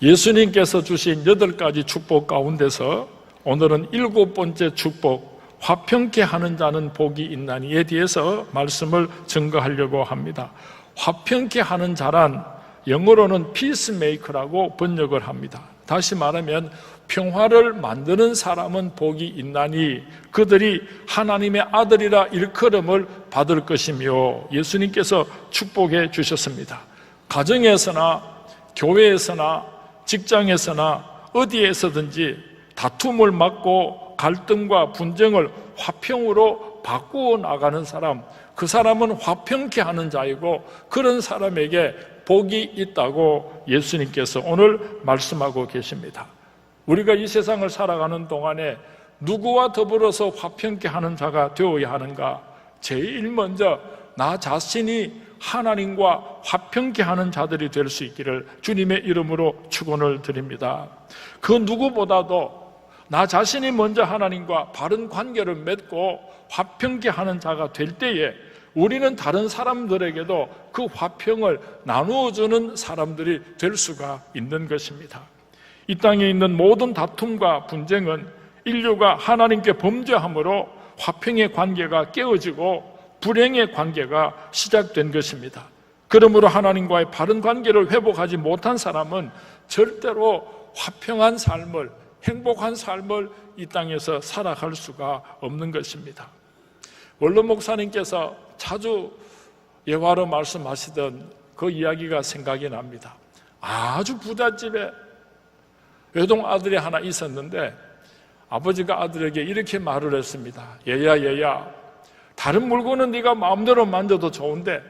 예수님께서 주신 8가지 축복 가운데서 오늘은 7번째 축복, 화평케 하는 자는 복이 있나니에 대해서 말씀을 증거하려고 합니다. 화평케 하는 자란 영어로는 피스메이커라고 번역을 합니다. 다시 말하면 평화를 만드는 사람은 복이 있나니 그들이 하나님의 아들이라 일컬음을 받을 것이며, 예수님께서 축복해 주셨습니다. 가정에서나 교회에서나 직장에서나 어디에서든지 다툼을 막고 갈등과 분쟁을 화평으로 바꾸어 나가는 사람, 그 사람은 화평케 하는 자이고 그런 사람에게 복이 있다고 예수님께서 오늘 말씀하고 계십니다. 우리가 이 세상을 살아가는 동안에 누구와 더불어서 화평케 하는 자가 되어야 하는가? 제일 먼저 나 자신이 하나님과 화평케 하는 자들이 될 수 있기를 주님의 이름으로 축원을 드립니다. 그 누구보다도 나 자신이 먼저 하나님과 바른 관계를 맺고 화평케 하는 자가 될 때에 우리는 다른 사람들에게도 그 화평을 나누어주는 사람들이 될 수가 있는 것입니다. 이 땅에 있는 모든 다툼과 분쟁은 인류가 하나님께 범죄함으로 화평의 관계가 깨어지고 불행의 관계가 시작된 것입니다. 그러므로 하나님과의 바른 관계를 회복하지 못한 사람은 절대로 화평한 삶을, 행복한 삶을 이 땅에서 살아갈 수가 없는 것입니다. 원로 목사님께서 자주 예화로 말씀하시던 그 이야기가 생각이 납니다. 아주 부잣집에 외동 아들이 하나 있었는데 아버지가 아들에게 이렇게 말을 했습니다. 얘야, 다른 물건은 네가 마음대로 만져도 좋은데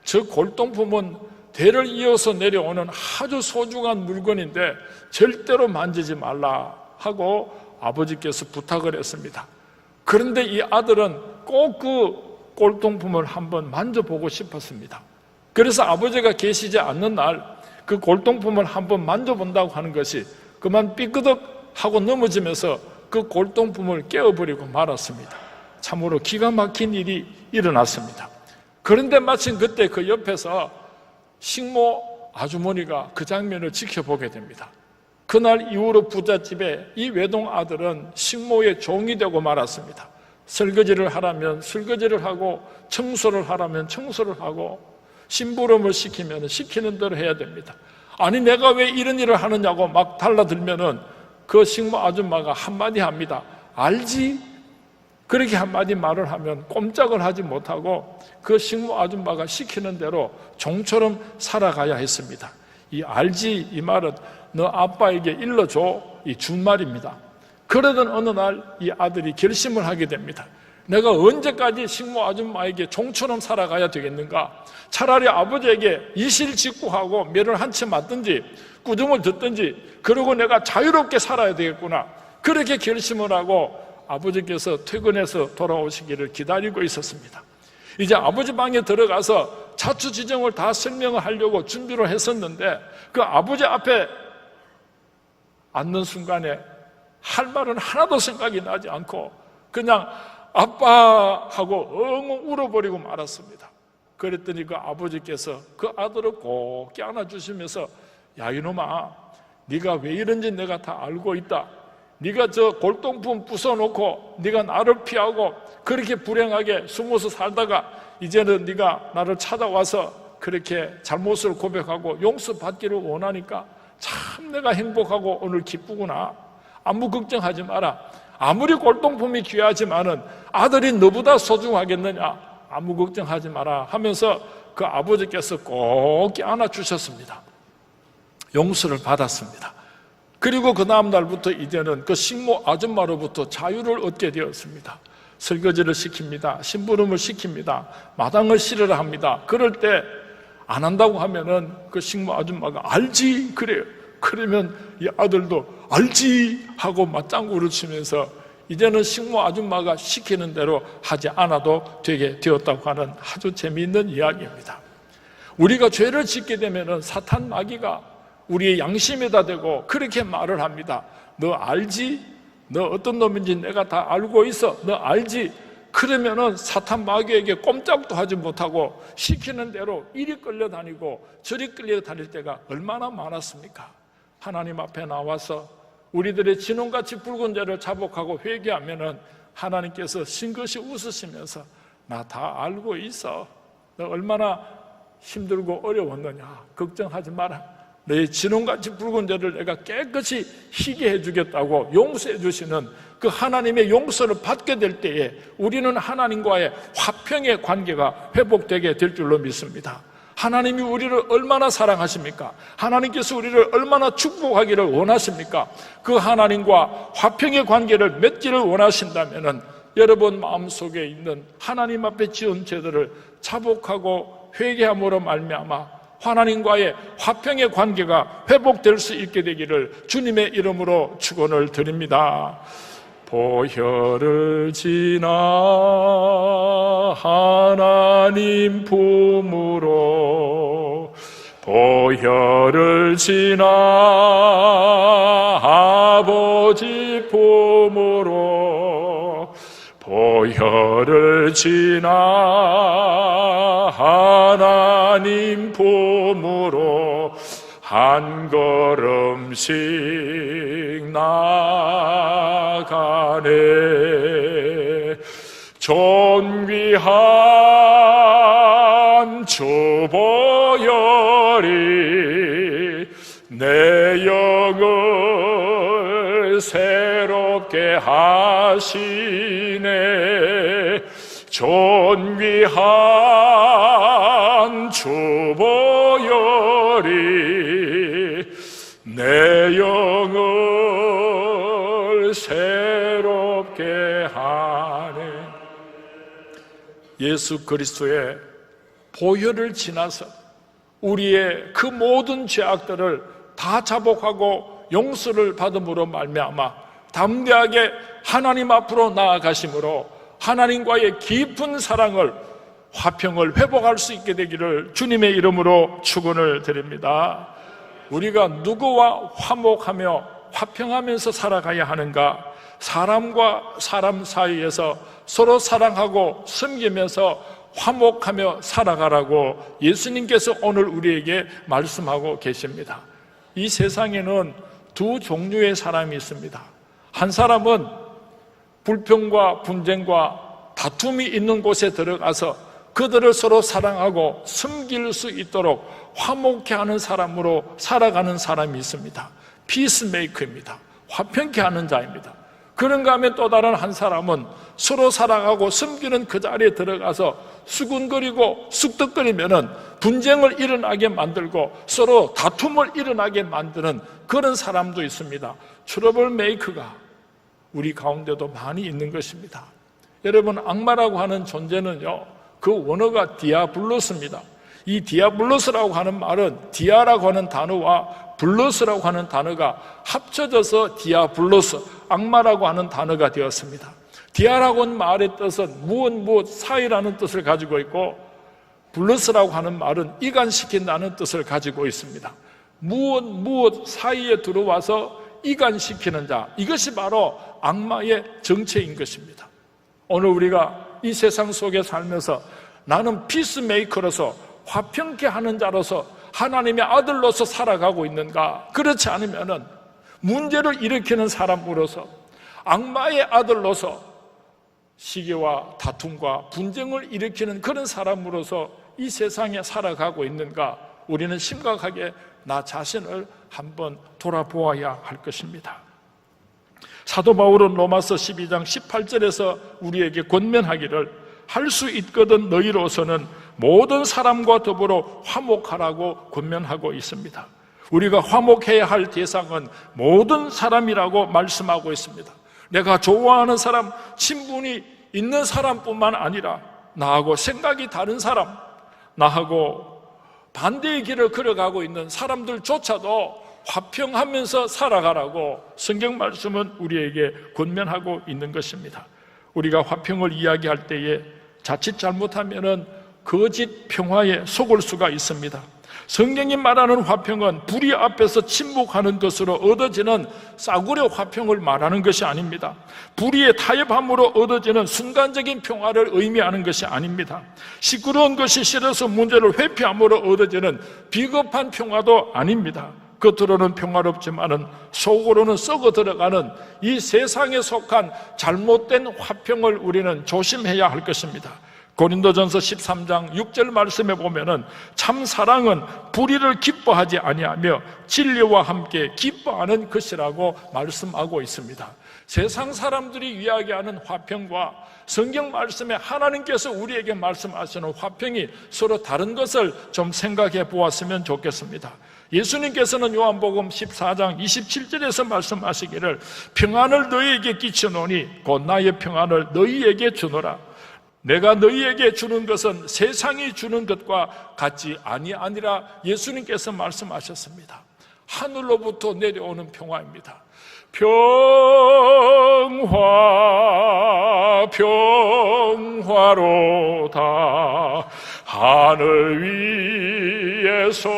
저 골동품은 대를 이어서 내려오는 아주 소중한 물건인데 절대로 만지지 말라 하고 아버지께서 부탁을 했습니다. 그런데 이 아들은 꼭 그 골동품을 한번 만져보고 싶었습니다. 그래서 아버지가 계시지 않는 날 그 골동품을 한번 만져본다고 하는 것이 그만 삐끄덕 하고 넘어지면서 그 골동품을 깨어버리고 말았습니다. 참으로 기가 막힌 일이 일어났습니다. 그런데 마침 그때 그 옆에서 식모 아주머니가 그 장면을 지켜보게 됩니다. 그날 이후로 부잣집에 이 외동 아들은 식모의 종이 되고 말았습니다. 설거지를 하라면 설거지를 하고 청소를 하라면 청소를 하고 심부름을 시키면 시키는 대로 해야 됩니다. 아니 내가 왜 이런 일을 하느냐고 막 달라들면은 그 식모 아줌마가 한마디 합니다. 알지? 그렇게 한마디 말을 하면 꼼짝을 하지 못하고 그 식모 아줌마가 시키는 대로 종처럼 살아가야 했습니다. 이 알지 이 말은 너 아빠에게 일러줘 이 준말입니다. 그러던 어느 날 이 아들이 결심을 하게 됩니다. 내가 언제까지 식모 아줌마에게 종처럼 살아가야 되겠는가? 차라리 아버지에게 이실직고하고 매를 한 채 맞든지 꾸중을 듣든지 그러고 내가 자유롭게 살아야 되겠구나. 그렇게 결심을 하고 아버지께서 퇴근해서 돌아오시기를 기다리고 있었습니다. 이제 아버지 방에 들어가서 자초지종을 다 설명을 하려고 준비를 했었는데 그 아버지 앞에 앉는 순간에 할 말은 하나도 생각이 나지 않고 그냥 아빠 하고 엉엉 울어버리고 말았습니다. 그랬더니 그 아버지께서 그 아들을 꼭 안아주시면서 야 이놈아 네가 왜 이런지 내가 다 알고 있다. 네가 저 골동품 부숴놓고 네가 나를 피하고 그렇게 불행하게 숨어서 살다가 이제는 네가 나를 찾아와서 그렇게 잘못을 고백하고 용서받기를 원하니까 참 내가 행복하고 오늘 기쁘구나. 아무 걱정하지 마라. 아무리 골동품이 귀하지만은 아들이 너보다 소중하겠느냐. 아무 걱정하지 마라 하면서 그 아버지께서 꼭 안아주셨습니다. 용서를 받았습니다. 그리고 그 다음 날부터 이제는 그 식모 아줌마로부터 자유를 얻게 되었습니다. 설거지를 시킵니다. 심부름을 시킵니다. 마당을 실으라 합니다. 그럴 때 안 한다고 하면은 그 식모 아줌마가 알지 그래요. 그러면 이 아들도 알지 하고 맞장구를 치면서 이제는 식모 아줌마가 시키는 대로 하지 않아도 되게 되었다고 하는 아주 재미있는 이야기입니다. 우리가 죄를 짓게 되면은 사탄 마귀가 우리의 양심에다 대고 그렇게 말을 합니다. 너 알지? 너 어떤 놈인지 내가 다 알고 있어. 너 알지? 그러면은 사탄 마귀에게 꼼짝도 하지 못하고 시키는 대로 이리 끌려다니고 저리 끌려다닐 때가 얼마나 많았습니까? 하나님 앞에 나와서 우리들의 진홍같이 붉은 죄를 자복하고 회개하면은 하나님께서 싱긋이 웃으시면서 나 다 알고 있어. 너 얼마나 힘들고 어려웠느냐. 걱정하지 마라. 너의 진홍같이 붉은 죄를 내가 깨끗이 희게 해주겠다고 용서해 주시는 그 하나님의 용서를 받게 될 때에 우리는 하나님과의 화평의 관계가 회복되게 될 줄로 믿습니다. 하나님이 우리를 얼마나 사랑하십니까? 하나님께서 우리를 얼마나 축복하기를 원하십니까? 그 하나님과 화평의 관계를 맺기를 원하신다면 여러분 마음속에 있는 하나님 앞에 지은 죄들을 자복하고 회개함으로 말미암아 하나님과의 화평의 관계가 회복될 수 있게 되기를 주님의 이름으로 축원을 드립니다. 보혈을 지나 하나님 품으로, 보혈을 지나 아버지 품으로, 보혈을 지나 하나님 품으로 한 걸음씩 나가네. 존귀한 주 보혈이 내 영을 새롭게 하시네. 존귀한 주 보혈이 내 영을 새롭게 하네. 예수 그리스도의 보혈을 지나서 우리의 그 모든 죄악들을 다 자복하고 용서를 받음으로 말미암아 담대하게 하나님 앞으로 나아가심으로 하나님과의 깊은 사랑을, 화평을 회복할 수 있게 되기를 주님의 이름으로 축원을 드립니다. 우리가 누구와 화목하며 화평하면서 살아가야 하는가? 사람과 사람 사이에서 서로 사랑하고 섬기면서 화목하며 살아가라고 예수님께서 오늘 우리에게 말씀하고 계십니다. 이 세상에는 두 종류의 사람이 있습니다. 한 사람은 불평과 분쟁과 다툼이 있는 곳에 들어가서 그들을 서로 사랑하고 섬길 수 있도록 화목케 하는 사람으로 살아가는 사람이 있습니다. 피스메이커입니다. 화평케 하는 자입니다. 그런가 하면 또 다른 한 사람은 서로 사랑하고 섬기는 그 자리에 들어가서 수군거리고 쑥덕거리면은 분쟁을 일어나게 만들고 서로 다툼을 일어나게 만드는 그런 사람도 있습니다. 트러블 메이커가 우리 가운데도 많이 있는 것입니다. 여러분, 악마라고 하는 존재는요, 그 원어가 디아블로스입니다. 이 디아블로스라고 하는 말은 디아라고 하는 단어와 블로스라고 하는 단어가 합쳐져서 디아블로스, 악마라고 하는 단어가 되었습니다. 디아라고 하는 말의 뜻은 무엇 사이라는 뜻을 가지고 있고, 블로스라고 하는 말은 이간시킨다는 뜻을 가지고 있습니다. 무엇 사이에 들어와서 이간시키는 자, 이것이 바로 악마의 정체인 것입니다. 오늘 우리가 이 세상 속에 살면서 나는 피스메이커로서 화평케 하는 자로서 하나님의 아들로서 살아가고 있는가? 그렇지 않으면은 문제를 일으키는 사람으로서 악마의 아들로서 시기와 다툼과 분쟁을 일으키는 그런 사람으로서 이 세상에 살아가고 있는가? 우리는 심각하게 나 자신을 한번 돌아보아야 할 것입니다. 사도 바울은 로마서 12장 18절에서 우리에게 권면하기를 할 수 있거든 너희로서는 모든 사람과 더불어 화목하라고 권면하고 있습니다. 우리가 화목해야 할 대상은 모든 사람이라고 말씀하고 있습니다. 내가 좋아하는 사람, 친분이 있는 사람뿐만 아니라 나하고 생각이 다른 사람, 나하고 반대의 길을 걸어가고 있는 사람들조차도 화평하면서 살아가라고 성경 말씀은 우리에게 권면하고 있는 것입니다. 우리가 화평을 이야기할 때에 자칫 잘못하면은 거짓 평화에 속을 수가 있습니다. 성경이 말하는 화평은 불의 앞에서 침묵하는 것으로 얻어지는 싸구려 화평을 말하는 것이 아닙니다. 불의에 타협함으로 얻어지는 순간적인 평화를 의미하는 것이 아닙니다. 시끄러운 것이 싫어서 문제를 회피함으로 얻어지는 비겁한 평화도 아닙니다. 겉으로는 평화롭지만은 속으로는 썩어 들어가는 이 세상에 속한 잘못된 화평을 우리는 조심해야 할 것입니다. 고린도전서 13장 6절 말씀에 보면은 참 사랑은 불의를 기뻐하지 아니하며 진리와 함께 기뻐하는 것이라고 말씀하고 있습니다. 세상 사람들이 이야기하는 화평과 성경 말씀에 하나님께서 우리에게 말씀하시는 화평이 서로 다른 것을 좀 생각해 보았으면 좋겠습니다. 예수님께서는 요한복음 14장 27절에서 말씀하시기를 평안을 너희에게 끼치노니 곧 나의 평안을 너희에게 주노라. 내가 너희에게 주는 것은 세상이 주는 것과 같지 아니하니라 예수님께서 말씀하셨습니다. 하늘로부터 내려오는 평화입니다. 평화 평화로다 하늘 위에서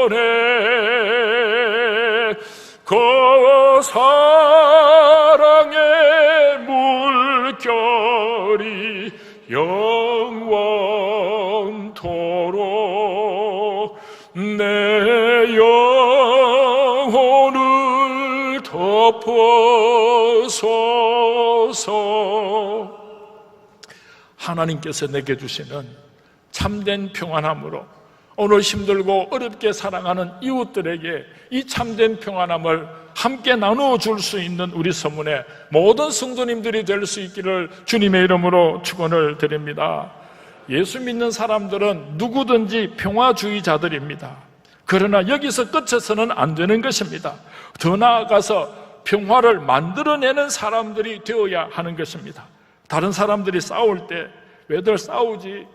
내려오네 그 사랑의 물결이 영원토록 내 영혼을 덮어서서 하나님께서 내게 주시는 참된 평안함으로 오늘 힘들고 어렵게 살아가는 이웃들에게 이 참된 평안함을 함께 나누어 줄 수 있는 우리 서문의 모든 성도님들이 될 수 있기를 주님의 이름으로 축원을 드립니다. 예수 믿는 사람들은 누구든지 평화주의자들입니다. 그러나 여기서 끝에서는 안 되는 것입니다. 더 나아가서 평화를 만들어내는 사람들이 되어야 하는 것입니다. 다른 사람들이 싸울 때 왜들 싸우지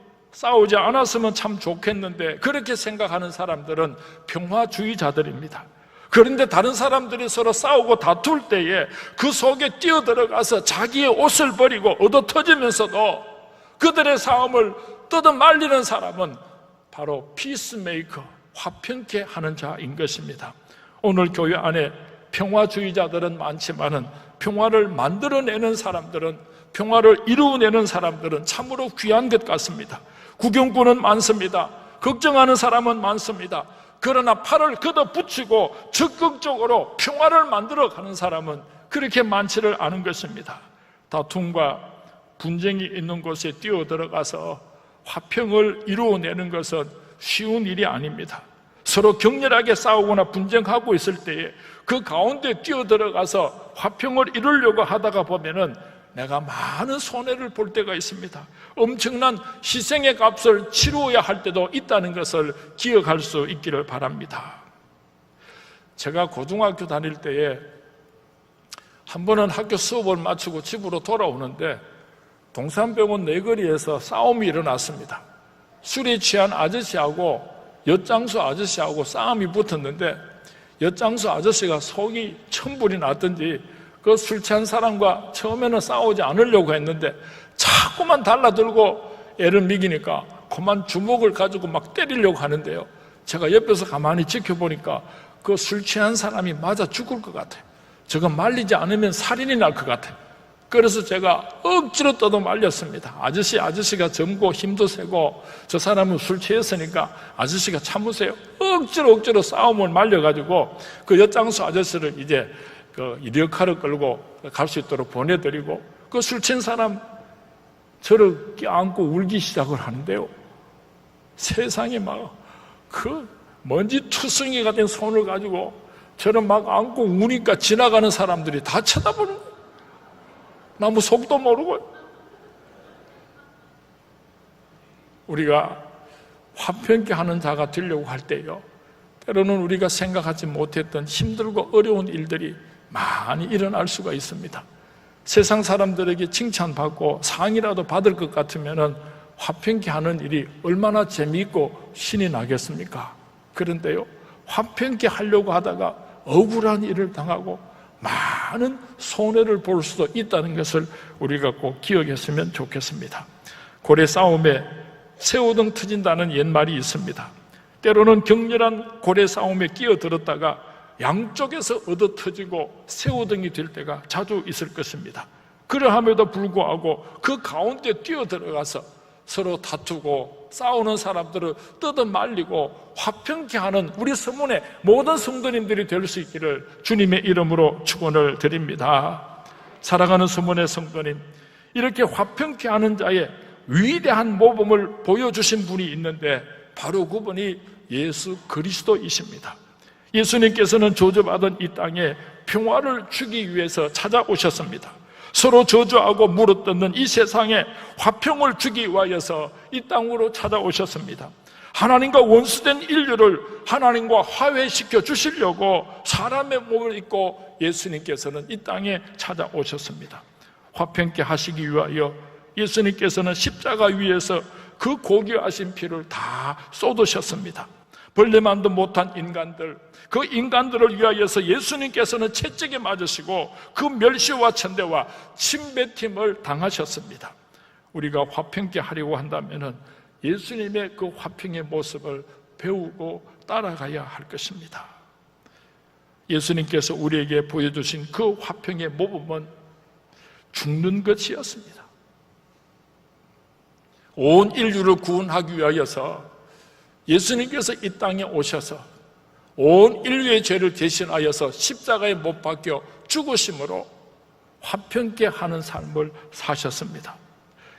않았으면 참 좋겠는데 그렇게 생각하는 사람들은 평화주의자들입니다. 그런데 다른 사람들이 서로 싸우고 다툴 때에 그 속에 뛰어들어가서 자기의 옷을 버리고 얻어터지면서도 그들의 싸움을 뜯어말리는 사람은 바로 피스메이커, 화평케 하는 자인 것입니다. 오늘 교회 안에 평화주의자들은 많지만은 평화를 만들어내는 사람들은, 평화를 이루어내는 사람들은 참으로 귀한 것 같습니다. 구경꾼은 많습니다. 걱정하는 사람은 많습니다. 그러나 팔을 걷어붙이고 적극적으로 평화를 만들어가는 사람은 그렇게 많지를 않은 것입니다. 다툼과 분쟁이 있는 곳에 뛰어들어가서 화평을 이루어내는 것은 쉬운 일이 아닙니다. 서로 격렬하게 싸우거나 분쟁하고 있을 때에 그 가운데 뛰어들어가서 화평을 이루려고 하다가 보면은 내가 많은 손해를 볼 때가 있습니다. 엄청난 희생의 값을 치루어야 할 때도 있다는 것을 기억할 수 있기를 바랍니다. 제가 고등학교 다닐 때에 한 번은 학교 수업을 마치고 집으로 돌아오는데 동산병원 내거리에서 싸움이 일어났습니다. 술에 취한 아저씨하고 엿장수 아저씨하고 싸움이 붙었는데 엿장수 아저씨가 속이 천불이 났던지 그 술 취한 사람과 처음에는 싸우지 않으려고 했는데 자꾸만 달라들고 애를 미기니까 그만 주먹을 가지고 막 때리려고 하는데요, 제가 옆에서 가만히 지켜보니까 그 술 취한 사람이 맞아 죽을 것 같아요. 저거 말리지 않으면 살인이 날 것 같아요. 그래서 제가 억지로 떠도 말렸습니다. 아저씨가 젊고 힘도 세고 저 사람은 술 취했으니까 아저씨가 참으세요. 억지로 싸움을 말려가지고 그 엿장수 아저씨를 이제 그 리어카를 끌고 갈 수 있도록 보내드리고 그 술 취한 사람 저를 껴안고 울기 시작을 하는데요, 세상에 막 그 먼지 투성이 같은 손을 가지고 저를 막 안고 우니까 지나가는 사람들이 다 쳐다보는 거예요. 나 뭐 속도 모르고. 우리가 화평케 하는 자가 되려고 할 때요, 때로는 우리가 생각하지 못했던 힘들고 어려운 일들이 많이 일어날 수가 있습니다. 세상 사람들에게 칭찬받고 상이라도 받을 것 같으면 화평케 하는 일이 얼마나 재미있고 신이 나겠습니까? 그런데요, 화평케 하려고 하다가 억울한 일을 당하고 많은 손해를 볼 수도 있다는 것을 우리가 꼭 기억했으면 좋겠습니다. 고래 싸움에 새우등 터진다는 옛말이 있습니다. 때로는 격렬한 고래 싸움에 끼어들었다가 양쪽에서 얻어 터지고 새우등이 될 때가 자주 있을 것입니다. 그러함에도 불구하고 그 가운데 뛰어들어가서 서로 다투고 싸우는 사람들을 뜯어말리고 화평케 하는 우리 서문의 모든 성도님들이 될 수 있기를 주님의 이름으로 축원을 드립니다. 사랑하는 서문의 성도님, 이렇게 화평케 하는 자의 위대한 모범을 보여주신 분이 있는데 바로 그분이 예수 그리스도이십니다. 예수님께서는 저주받은 이 땅에 평화를 주기 위해서 찾아오셨습니다. 서로 저주하고 물어뜯는 이 세상에 화평을 주기 위하여서 이 땅으로 찾아오셨습니다. 하나님과 원수된 인류를 하나님과 화해시켜 주시려고 사람의 몸을 입고 예수님께서는 이 땅에 찾아오셨습니다. 화평케 하시기 위하여 예수님께서는 십자가 위에서 그 고귀하신 피를 다 쏟으셨습니다. 벌레만도 못한 인간들, 그 인간들을 위하여서 예수님께서는 채찍에 맞으시고 그 멸시와 천대와 침뱉임을 당하셨습니다. 우리가 화평케 하려고 한다면 예수님의 그 화평의 모습을 배우고 따라가야 할 것입니다. 예수님께서 우리에게 보여주신 그 화평의 모범은 죽는 것이었습니다. 온 인류를 구원하기 위하여서 예수님께서 이 땅에 오셔서 온 인류의 죄를 대신하여서 십자가에 못 박혀 죽으심으로 화평케 하는 삶을 사셨습니다.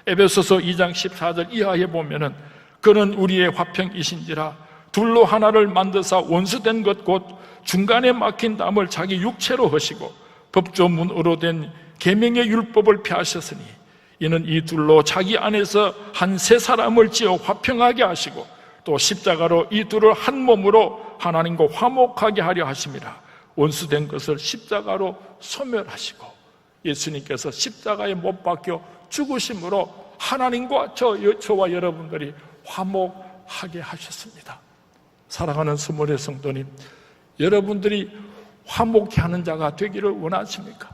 에베소서 2장 14절 이하에 보면은 그는 우리의 화평이신지라 둘로 하나를 만드사 원수된 것 곧 중간에 막힌 담을 자기 육체로 하시고 법조문으로 된 계명의 율법을 폐하셨으니 이는 이 둘로 자기 안에서 한 세 사람을 지어 화평하게 하시고 또 십자가로 이 둘을 한 몸으로 하나님과 화목하게 하려 하심이라. 원수된 것을 십자가로 소멸하시고 예수님께서 십자가에 못 박혀 죽으심으로 하나님과 저와 여러분들이 화목하게 하셨습니다. 사랑하는 스몰의 성도님, 여러분들이 화목케 하는 자가 되기를 원하십니까?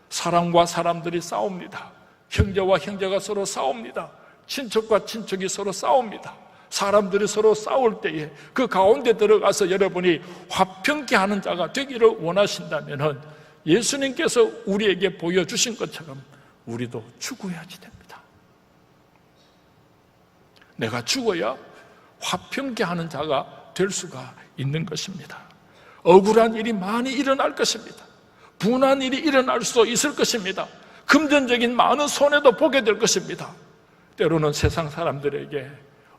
사람과 사람들이 싸웁니다. 형제와 형제가 서로 싸웁니다. 친척과 친척이 서로 싸웁니다. 사람들이 서로 싸울 때에 그 가운데 들어가서 여러분이 화평케 하는 자가 되기를 원하신다면 예수님께서 우리에게 보여주신 것처럼 우리도 죽어야지 됩니다. 내가 죽어야 화평케 하는 자가 될 수가 있는 것입니다. 억울한 일이 많이 일어날 것입니다. 분한 일이 일어날 수도 있을 것입니다. 금전적인 많은 손해도 보게 될 것입니다. 때로는 세상 사람들에게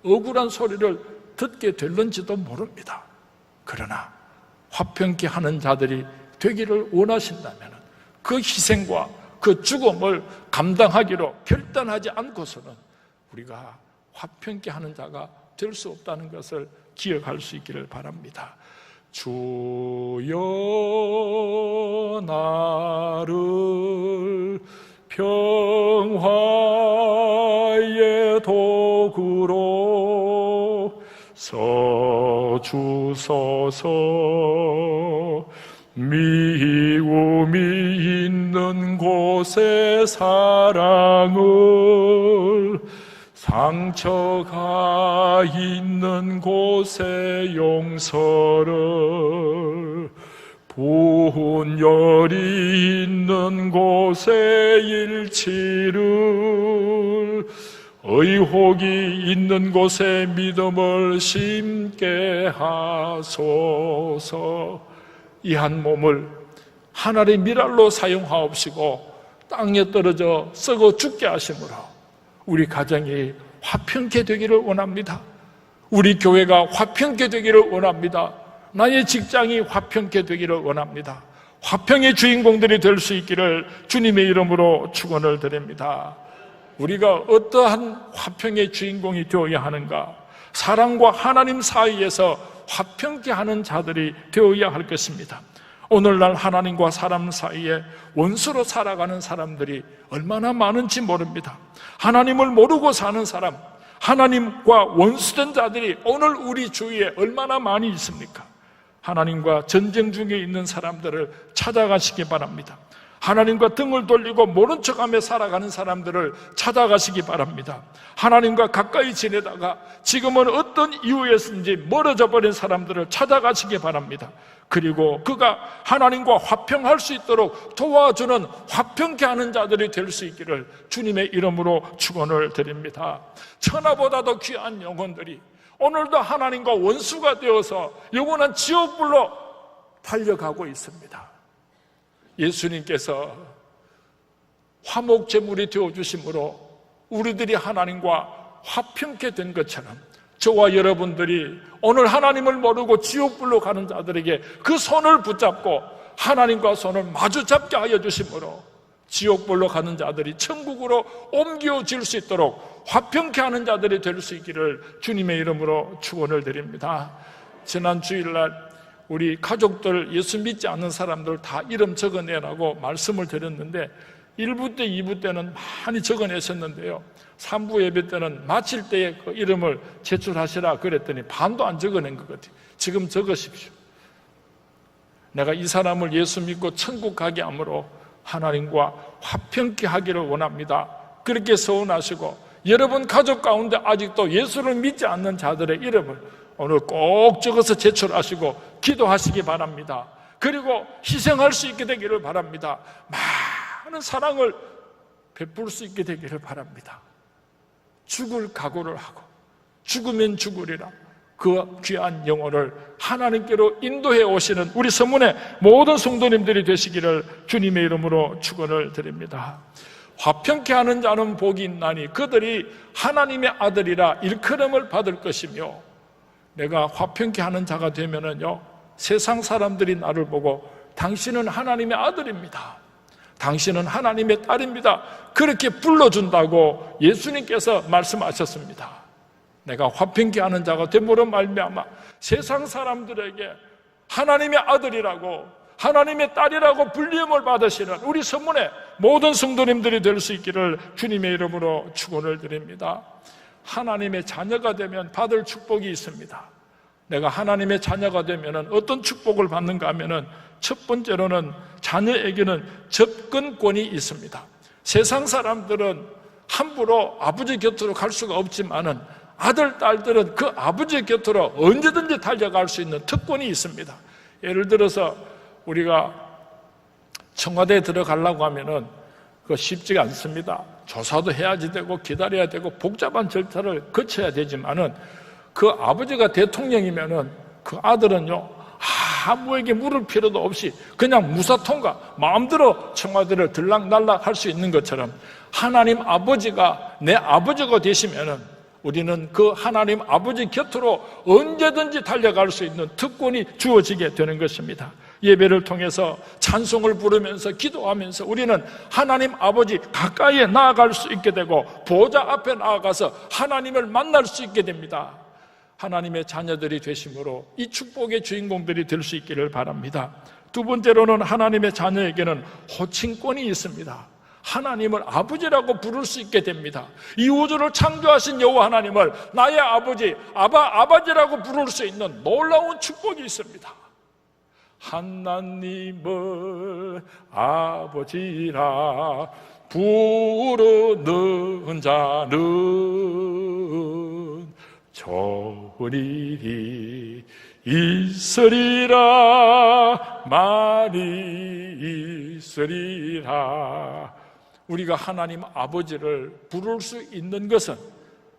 억울한 소리를 듣게 될는지도 모릅니다. 그러나 화평케 하는 자들이 되기를 원하신다면 그 희생과 그 죽음을 감당하기로 결단하지 않고서는 우리가 화평케 하는 자가 될 수 없다는 것을 기억할 수 있기를 바랍니다. 주여 나를 평화의 도구로 서주소서. 미움이 있는 곳에 사랑을, 상처가 있는 곳에 용서를, 분열이 있는 곳에 일치를, 의혹이 있는 곳에 믿음을 심게 하소서. 이 한 몸을 하늘의 미랄로 사용하옵시고 땅에 떨어져 썩어 죽게 하심으로 우리 가정이 화평케 되기를 원합니다. 우리 교회가 화평케 되기를 원합니다. 나의 직장이 화평케 되기를 원합니다. 화평의 주인공들이 될 수 있기를 주님의 이름으로 축원을 드립니다. 우리가 어떠한 화평의 주인공이 되어야 하는가? 사랑과 하나님 사이에서 화평케 하는 자들이 되어야 할 것입니다. 오늘날 하나님과 사람 사이에 원수로 살아가는 사람들이 얼마나 많은지 모릅니다. 하나님을 모르고 사는 사람, 하나님과 원수된 자들이 오늘 우리 주위에 얼마나 많이 있습니까? 하나님과 전쟁 중에 있는 사람들을 찾아가시기 바랍니다. 하나님과 등을 돌리고 모른 척하며 살아가는 사람들을 찾아가시기 바랍니다. 하나님과 가까이 지내다가 지금은 어떤 이유에서인지 멀어져 버린 사람들을 찾아가시기 바랍니다. 그리고 그가 하나님과 화평할 수 있도록 도와주는 화평케 하는 자들이 될 수 있기를 주님의 이름으로 축원을 드립니다. 천하보다도 귀한 영혼들이 오늘도 하나님과 원수가 되어서 영원한 지옥불로 달려가고 있습니다. 예수님께서 화목제물이 되어주심으로 우리들이 하나님과 화평케 된 것처럼 저와 여러분들이 오늘 하나님을 모르고 지옥불로 가는 자들에게 그 손을 붙잡고 하나님과 손을 마주잡게 하여 주심으로 지옥불로 가는 자들이 천국으로 옮겨질 수 있도록 화평케 하는 자들이 될 수 있기를 주님의 이름으로 축원을 드립니다. 지난 주일날 우리 가족들, 예수 믿지 않는 사람들 다 이름 적어내라고 말씀을 드렸는데 1부 때, 2부 때는 많이 적어내셨는데요, 3부 예배 때는 마칠 때에 그 이름을 제출하시라 그랬더니 반도 안 적어낸 것 같아요. 지금 적으십시오. 내가 이 사람을 예수 믿고 천국 가게 함으로 하나님과 화평케 하기를 원합니다. 그렇게 서원하시고 여러분 가족 가운데 아직도 예수를 믿지 않는 자들의 이름을 오늘 꼭 적어서 제출하시고 기도하시기 바랍니다. 그리고 희생할 수 있게 되기를 바랍니다. 많은 사랑을 베풀 수 있게 되기를 바랍니다. 죽을 각오를 하고 죽으면 죽으리라 그 귀한 영혼을 하나님께로 인도해 오시는 우리 서문의 모든 성도님들이 되시기를 주님의 이름으로 축원을 드립니다. 화평케 하는 자는 복이 있나니 그들이 하나님의 아들이라 일컬음을 받을 것이며, 내가 화평케 하는 자가 되면은요, 세상 사람들이 나를 보고 당신은 하나님의 아들입니다, 당신은 하나님의 딸입니다, 그렇게 불러준다고 예수님께서 말씀하셨습니다. 내가 화평케 하는 자가 됨으로 말미암아 세상 사람들에게 하나님의 아들이라고 하나님의 딸이라고 불림을 받으시는 우리 서문의 모든 성도님들이 될 수 있기를 주님의 이름으로 축원을 드립니다. 하나님의 자녀가 되면 받을 축복이 있습니다. 내가 하나님의 자녀가 되면 어떤 축복을 받는가 하면은 첫 번째로는 자녀에게는 접근권이 있습니다. 세상 사람들은 함부로 아버지 곁으로 갈 수가 없지만은 아들, 딸들은 그 아버지 곁으로 언제든지 달려갈 수 있는 특권이 있습니다. 예를 들어서 우리가 청와대에 들어가려고 하면은 그거 쉽지가 않습니다. 조사도 해야지 되고 기다려야 되고 복잡한 절차를 거쳐야 되지만은 그 아버지가 대통령이면은 그 아들은요, 아무에게 물을 필요도 없이 그냥 무사통과 마음대로 청와대를 들락날락 할 수 있는 것처럼 하나님 아버지가 내 아버지가 되시면은 우리는 그 하나님 아버지 곁으로 언제든지 달려갈 수 있는 특권이 주어지게 되는 것입니다. 예배를 통해서 찬송을 부르면서 기도하면서 우리는 하나님 아버지 가까이에 나아갈 수 있게 되고 보좌 앞에 나아가서 하나님을 만날 수 있게 됩니다. 하나님의 자녀들이 되심으로 이 축복의 주인공들이 될 수 있기를 바랍니다. 두 번째로는 하나님의 자녀에게는 호칭권이 있습니다. 하나님을 아버지라고 부를 수 있게 됩니다. 이 우주를 창조하신 여호와 하나님을 나의 아버지, 아버지라고 부를 수 있는 놀라운 축복이 있습니다. 하나님을 아버지라 부르는 자는 좋은 일이 있으리라, 많이 있으리라. 우리가 하나님 아버지를 부를 수 있는 것은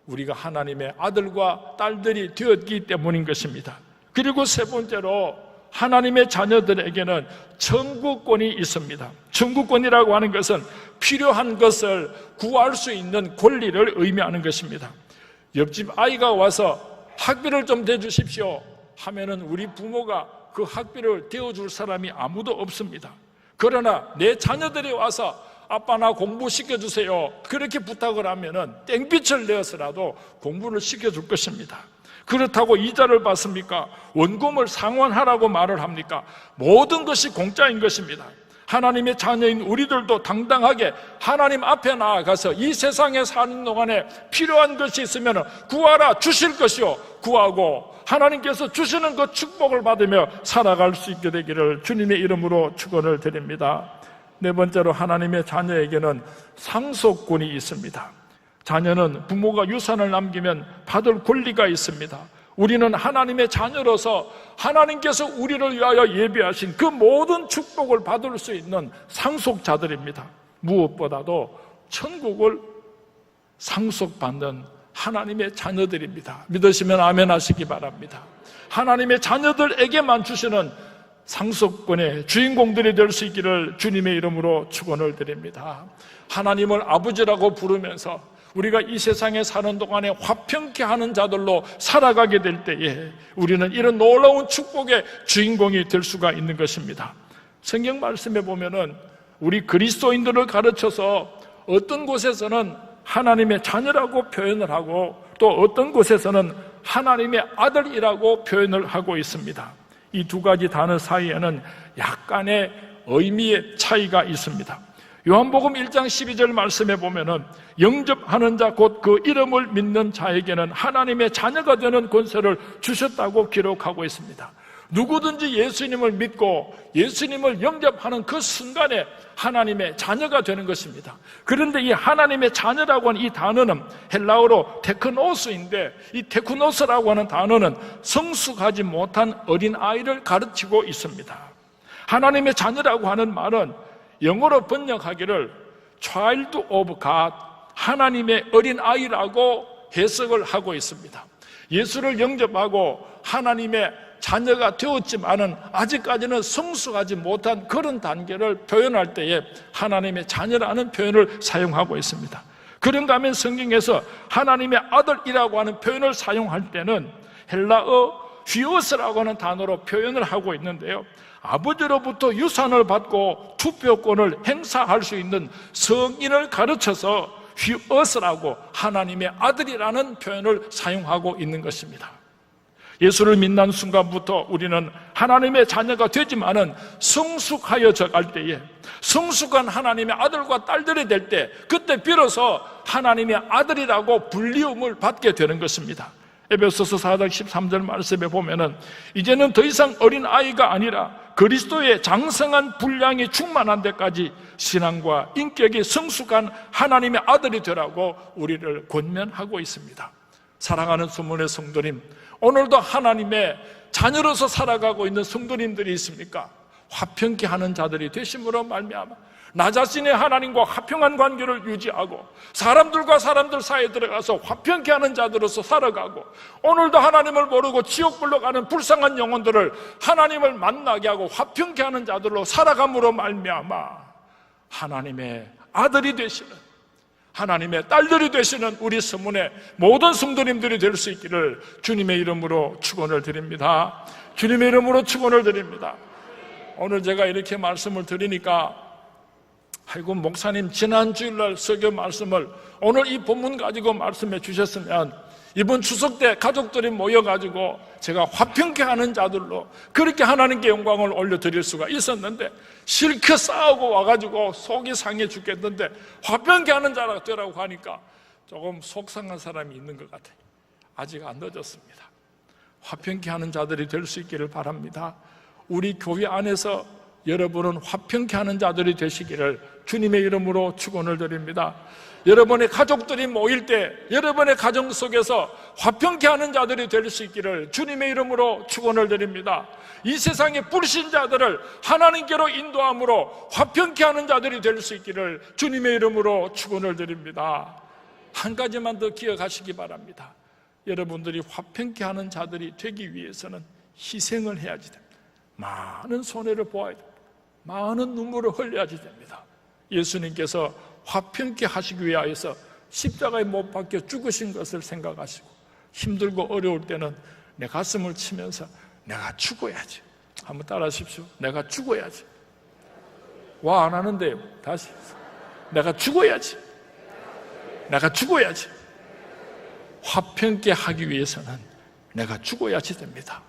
우리가 하나님의 아들과 딸들이 되었기 때문인 것입니다. 그리고 세 번째로 하나님의 자녀들에게는 청구권이 있습니다. 청구권이라고 하는 것은 필요한 것을 구할 수 있는 권리를 의미하는 것입니다. 옆집 아이가 와서 학비를 좀 대주십시오 하면은 우리 부모가 그 학비를 대어줄 사람이 아무도 없습니다. 그러나 내 자녀들이 와서 아빠 나 공부 시켜주세요 그렇게 부탁을 하면은 땡빛을 내어서라도 공부를 시켜줄 것입니다. 그렇다고 이자를 받습니까? 원금을 상환하라고 말을 합니까? 모든 것이 공짜인 것입니다. 하나님의 자녀인 우리들도 당당하게 하나님 앞에 나아가서 이 세상에 사는 동안에 필요한 것이 있으면 구하라, 주실 것이요, 구하고 하나님께서 주시는 그 축복을 받으며 살아갈 수 있게 되기를 주님의 이름으로 축원을 드립니다. 네 번째로 하나님의 자녀에게는 상속권이 있습니다. 자녀는 부모가 유산을 남기면 받을 권리가 있습니다. 우리는 하나님의 자녀로서 하나님께서 우리를 위하여 예비하신 그 모든 축복을 받을 수 있는 상속자들입니다. 무엇보다도 천국을 상속받는 하나님의 자녀들입니다. 믿으시면 아멘 하시기 바랍니다. 하나님의 자녀들에게만 주시는 상속권의 주인공들이 될 수 있기를 주님의 이름으로 축원을 드립니다. 하나님을 아버지라고 부르면서 우리가 이 세상에 사는 동안에 화평케 하는 자들로 살아가게 될 때에 우리는 이런 놀라운 축복의 주인공이 될 수가 있는 것입니다. 성경 말씀에 보면은 우리 그리스도인들을 가르쳐서 어떤 곳에서는 하나님의 자녀라고 표현을 하고 또 어떤 곳에서는 하나님의 아들이라고 표현을 하고 있습니다. 이 두 가지 단어 사이에는 약간의 의미의 차이가 있습니다. 요한복음 1장 12절 말씀에 보면은 영접하는 자 곧 그 이름을 믿는 자에게는 하나님의 자녀가 되는 권세를 주셨다고 기록하고 있습니다. 누구든지 예수님을 믿고 예수님을 영접하는 그 순간에 하나님의 자녀가 되는 것입니다. 그런데 이 하나님의 자녀라고 하는 이 단어는 헬라어로 테크노스인데 이 테크노스라고 하는 단어는 성숙하지 못한 어린아이를 가르치고 있습니다. 하나님의 자녀라고 하는 말은 영어로 번역하기를 Child of God, 하나님의 어린아이라고 해석을 하고 있습니다. 예수를 영접하고 하나님의 자녀가 되었지만은 아직까지는 성숙하지 못한 그런 단계를 표현할 때에 하나님의 자녀라는 표현을 사용하고 있습니다. 그런가 하면 성경에서 하나님의 아들이라고 하는 표현을 사용할 때는 헬라어 휘오스라고 하는 단어로 표현을 하고 있는데요, 아버지로부터 유산을 받고 투표권을 행사할 수 있는 성인을 가르쳐서 휘오스라고 하나님의 아들이라는 표현을 사용하고 있는 것입니다. 예수를 믿는 순간부터 우리는 하나님의 자녀가 되지만은 성숙하여져 갈 때에 성숙한 하나님의 아들과 딸들이 될 때 그때 비로소 하나님의 아들이라고 불리움을 받게 되는 것입니다. 에베소서 4장 13절 말씀에 보면은 이제는 더 이상 어린아이가 아니라 그리스도의 장성한 분량이 충만한 데까지 신앙과 인격이 성숙한 하나님의 아들이 되라고 우리를 권면하고 있습니다. 사랑하는 수문의 성도님, 오늘도 하나님의 자녀로서 살아가고 있는 성도님들이 있습니까? 화평케 하는 자들이 되심으로 말미암아 나 자신의 하나님과 화평한 관계를 유지하고 사람들과 사람들 사이에 들어가서 화평케 하는 자들로서 살아가고 오늘도 하나님을 모르고 지옥불로 가는 불쌍한 영혼들을 하나님을 만나게 하고 화평케 하는 자들로 살아감으로 말미암아 하나님의 아들이 되시는, 하나님의 딸들이 되시는 우리 서문의 모든 성도님들이 될 수 있기를 주님의 이름으로 축원을 드립니다. 주님의 이름으로 축원을 드립니다. 오늘 제가 이렇게 말씀을 드리니까 아이고 목사님 지난 주일날 설교 말씀을 오늘 이 본문 가지고 말씀해 주셨으면 이번 추석 때 가족들이 모여가지고 제가 화평케 하는 자들로 그렇게 하나님께 영광을 올려드릴 수가 있었는데 실컷 싸우고 와가지고 속이 상해 죽겠는데 화평케 하는 자가 되라고 하니까 조금 속상한 사람이 있는 것 같아요. 아직 안 늦었습니다. 화평케 하는 자들이 될 수 있기를 바랍니다. 우리 교회 안에서 여러분은 화평케 하는 자들이 되시기를 주님의 이름으로 축원을 드립니다. 여러분의 가족들이 모일 때 여러분의 가정 속에서 화평케 하는 자들이 될 수 있기를 주님의 이름으로 축원을 드립니다. 이 세상의 불신자들을 하나님께로 인도함으로 화평케 하는 자들이 될 수 있기를 주님의 이름으로 축원을 드립니다. 한 가지만 더 기억하시기 바랍니다. 여러분들이 화평케 하는 자들이 되기 위해서는 희생을 해야지 됩니다. 많은 손해를 보아야 됩니다. 많은 눈물을 흘려야지 됩니다. 예수님께서 화평케 하시기 위하여서 십자가에 못 박혀 죽으신 것을 생각하시고 힘들고 어려울 때는 내 가슴을 치면서 내가 죽어야지. 한번 따라 하십시오. 내가 죽어야지. 와 안 하는데요. 다시 내가 죽어야지. 내가 죽어야지. 화평케 하기 위해서는 내가 죽어야지 됩니다.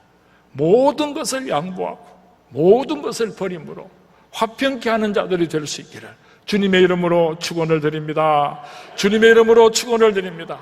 모든 것을 양보하고 모든 것을 버림으로 화평케 하는 자들이 될 수 있기를 주님의 이름으로 축원을 드립니다. 주님의 이름으로 축원을 드립니다.